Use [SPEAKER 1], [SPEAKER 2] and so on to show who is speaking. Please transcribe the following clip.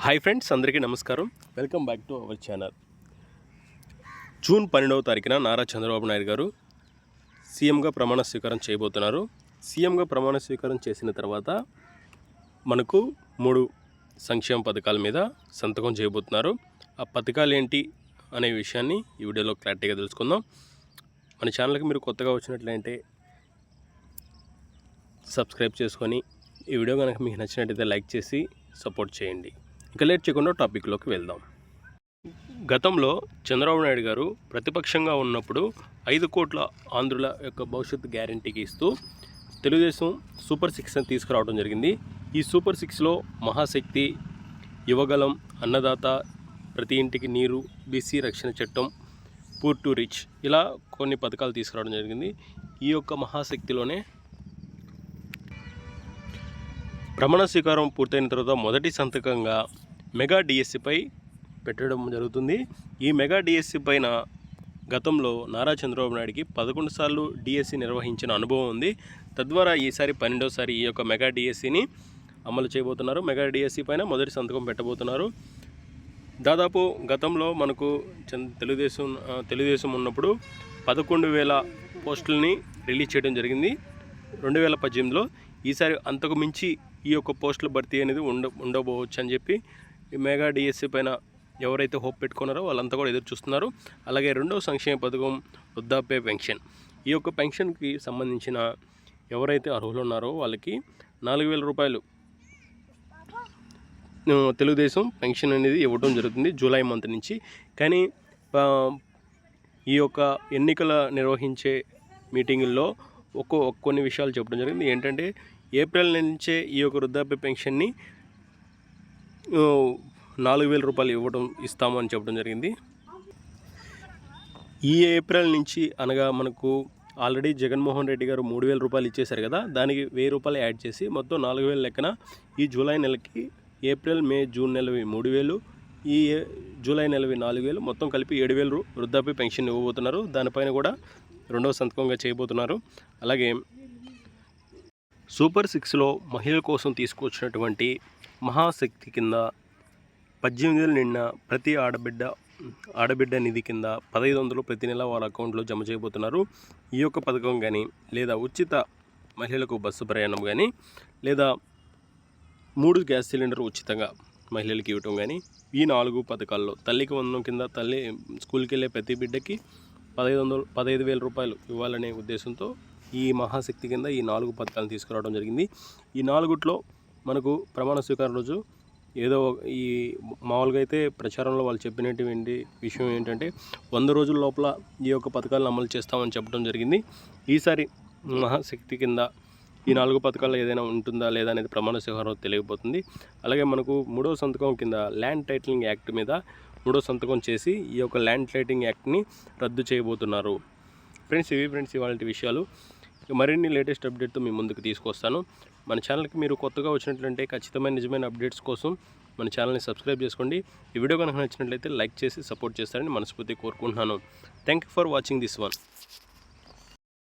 [SPEAKER 1] Hi friends, అందరికీ నమస్కారం. Welcome back to our channel. June 12వ తారీఖున నారా చంద్రబాబు నాయుడు గారు సీఎంగా ప్రమాణ స్వీకారం చేయబోతున్నారు. సీఎంగా ప్రమాణ స్వీకారం చేసిన తర్వాత మనకు 3 సంక్షేమ పథకాల మీద సంతకం చేయబోతున్నారు. ఆ పథకాలు ఏంటి అనే విషయాన్ని ఈ వీడియోలో క్లారిటీగా తెలుసుకుందాం. మన ఛానల్కి మీరు కొత్తగా వచ్చినట్లయితే సబ్స్క్రైబ్ చేసుకొని ఈ వీడియో కనుక మీకు నచ్చినట్లయితే లైక్ చేసి సపోర్ట్ చేయండి. ఇక లేట్ చేయకుండా టాపిక్లోకి వెళ్దాం. గతంలో చంద్రబాబు నాయుడు గారు ప్రతిపక్షంగా ఉన్నప్పుడు 5 కోట్ల ఆంధ్రుల యొక్క భవిష్యత్తు గ్యారంటీకి ఇస్తూ తెలుగుదేశం సూపర్ 6 అని తీసుకురావడం జరిగింది. ఈ సూపర్ 6లో మహాశక్తి, యువగలం, అన్నదాత, ప్రతి ఇంటికి నీరు, బీసీ రక్షణ చట్టం, పూర్ టు రిచ్ ఇలా కొన్ని పథకాలు తీసుకురావడం జరిగింది. ఈ యొక్క మహాశక్తిలోనే ప్రమాణ స్వీకారం పూర్తయిన తర్వాత మొదటి సంతకంగా మెగా డిఎస్సిపై పెట్టడం జరుగుతుంది. ఈ మెగా డిఎస్సి పైన గతంలో నారా చంద్రబాబు నాయుడికి 11 సార్లు డిఎస్సి నిర్వహించిన అనుభవం ఉంది. తద్వారా ఈసారి 12వసారి ఈ యొక్క మెగా డిఎస్సిని అమలు చేయబోతున్నారు. మెగా డిఎస్సి పైన మొదటి సంతకం పెట్టబోతున్నారు. దాదాపు గతంలో మనకు తెలుగుదేశం ఉన్నప్పుడు 11,000 పోస్టులని రిలీజ్ చేయడం జరిగింది 2018లో. ఈసారి అంతకు మించి ఈ యొక్క పోస్టుల భర్తీ అనేది ఉండబోవచ్చు అని చెప్పి ఈ మెగా డిఎస్సి పైన ఎవరైతే హోప్ పెట్టుకున్నారో వాళ్ళంతా కూడా ఎదురు చూస్తున్నారు. అలాగే రెండవ సంక్షేమ పథకం వృద్ధాప్య పెన్షన్. ఈ యొక్క పెన్షన్కి సంబంధించిన ఎవరైతే అర్హులు ఉన్నారో వాళ్ళకి 4,000 రూపాయలు తెలుగుదేశం పెన్షన్ అనేది ఇవ్వడం జరుగుతుంది జూలై మంత్ నుంచి. కానీ ఈ యొక్క ఎన్నికల నిర్వహించే మీటింగుల్లో కొన్ని విషయాలు చెప్పడం జరిగింది. ఏంటంటే ఏప్రిల్ నుంచే ఈ యొక్క వృద్ధాప్య పెన్షన్ని 4,000 రూపాయలు ఇస్తామని చెప్పడం జరిగింది. ఈ ఏప్రిల్ నుంచి అనగా మనకు ఆల్రెడీ జగన్మోహన్ రెడ్డి గారు 3,000 రూపాయలు ఇచ్చేశారు కదా, దానికి 1,000 రూపాయలు యాడ్ చేసి మొత్తం 4,000 లెక్కన ఈ జూలై నెలకి ఏప్రిల్, మే, జూన్ నెలవి 3,000, ఈ జూలై నెలవి 4,000, మొత్తం కలిపి 7,000 వృద్ధాప్య పెన్షన్ ఇవ్వబోతున్నారు. దానిపైన కూడా రెండవ సంతకంగా చేయబోతున్నారు. అలాగే సూపర్ 6లో మహిళల కోసం తీసుకొచ్చినటువంటి మహాశక్తి కింద 18 ఏళ్ళు నిండిన ప్రతి ఆడబిడ్డ నిధి కింద 1,500 ప్రతి నెల వాళ్ళ అకౌంట్లో జమ చేయబోతున్నారు. ఈ యొక్క పథకం కానీ, లేదా ఉచిత మహిళలకు బస్సు ప్రయాణం కానీ, లేదా 3 గ్యాస్ సిలిండర్ ఉచితంగా మహిళలకు ఇవ్వటం కానీ, ఈ 4 పథకాల్లో తల్లికి వందనం కింద స్కూల్కి వెళ్ళే ప్రతి బిడ్డకి 15,000 రూపాయలు ఇవ్వాలనే ఉద్దేశంతో ఈ మహాశక్తి కింద ఈ 4 పథకాలను తీసుకురావడం జరిగింది. ఈ 4లో మనకు ప్రమాణ స్వీకారం రోజు ఏదో ఈ మామూలుగా అయితే ప్రచారంలో వాళ్ళు చెప్పినటువంటి విషయం ఏంటంటే 100 రోజుల లోపల ఈ యొక్క పథకాలను అమలు చేస్తామని చెప్పడం జరిగింది. ఈసారి మహాశక్తి కింద ఈ 4 పథకాల్లో ఏదైనా ఉంటుందా లేదా అనేది ప్రమాణ స్వీకారం తెలియకపోతుంది. అలాగే మనకు 3వ సంతకం కింద ల్యాండ్ టైటిలింగ్ యాక్ట్ మీద 3వ సంతకం చేసి ఈ యొక్క ల్యాండ్ టైటిలింగ్ యాక్ట్ని రద్దు చేయబోతున్నారు. ఫ్రెండ్స్, ఇవాళ విషయాలు. మరిన్ని లేటెస్ట్ అప్డేట్తో మీ ముందుకు తీసుకొస్తాను. మన ఛానల్కి మీరు కొత్తగా వచ్చినట్లయితే ఖచ్చితమైన నిజమైన అప్డేట్స్ కోసం మన ఛానల్ని సబ్స్క్రైబ్ చేసుకోండి. ఈ వీడియో కనుక నచ్చినట్లయితే లైక్ చేసి సపోర్ట్ చేస్తారని మనస్ఫూర్తిగా కోరుకుంటున్నాను. Thank you for watching this one.